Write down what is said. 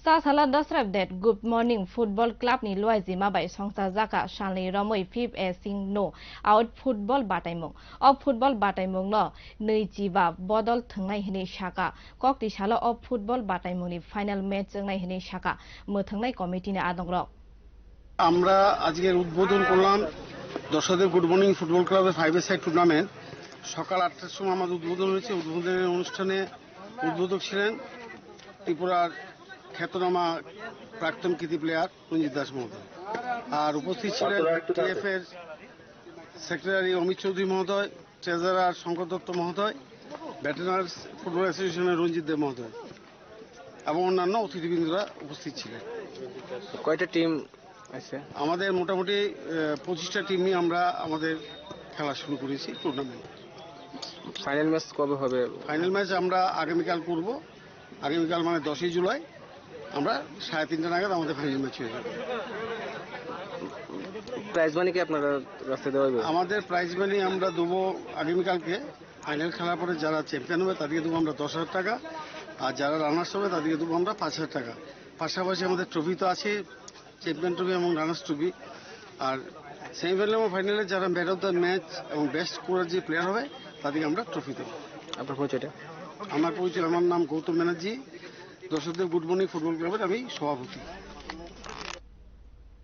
Chasalo Dasarath Deb Good Morning Football Club ni luajimung by chengsajak salnwi ramwi 5A sing no out football bataimung. Of football bataimung no nwi-chi-ba bodol thungnai hinwi sakha koktisalo of football bataimung ni final match ongnai hinwi sakha mwthungnai committee ni adongrok. আমরা আজকের উদ্বোধন করলাম দশদেব good morning football ক্লাবের 5 side tournament. সকাল 8টার সময় আমাদের উদ্বোধন হয়েছে। উদ্বোধনের অনুষ্ঠানে উদ্বোধক ছিলেন ত্রিপুরার খ্যাতনামা প্রাক্তন কৃতি প্লেয়ার রঞ্জিত দাস মহোদয়, আর উপস্থিত ছিলেন টিএফ এর সেক্রেটারি অমিত চৌধুরী মহোদয়, ট্রেজারার শঙ্কর দত্ত মহোদয়, ব্যাটেনার্স ফুটবল অ্যাসোসিয়েশনের রঞ্জিত দেব মহোদয় এবং অন্যান্য অতিথিবৃন্দরা উপস্থিত ছিলেন। কয়টা টিম আছে? আমাদের মোটামুটি 25টা টিম নিয়ে আমরা আমাদের খেলা শুরু করেছি টুর্নামেন্ট। ফাইনাল ম্যাচ কবে হবে? ফাইনাল ম্যাচ আমরা আগামীকাল করব। আগামীকাল মানে 10ই জুলাই আমরা 3:30 নাগাদ আমাদের ফাইনাল ম্যাচ হয়ে যাবে। প্রাইজ মানি কি আপনারা রাস্তায় দেওয়া হবে? আমাদের প্রাইজ মানি আমরা দেবো আগামীকালকে ফাইনাল খেলার পরে যারা চ্যাম্পিয়ন হবে তাদেরকে দেবো আমরা 10,000 টাকা, আর যারা রানার্স হবে তাদেরকে দেবো আমরা 5,000 টাকা। পাশাপাশি আমাদের ট্রফি তো আছে, চ্যাম্পিয়ন ট্রফি এবং রানার্স ট্রফি। আর সেমিফাইনাল এবং ফাইনালে যারা ম্যান অফ দ্য ম্যাচ এবং বেস্ট স্কোরার যে প্লেয়ার হবে তাদেরকে আমরা ট্রফি দেবো। আপনার পরিচয়টা? আমার নাম গৌতম ব্যানার্জি, দশদেব গুড মর্নিং ফুটবল ক্লাবের আমি সভাপতি।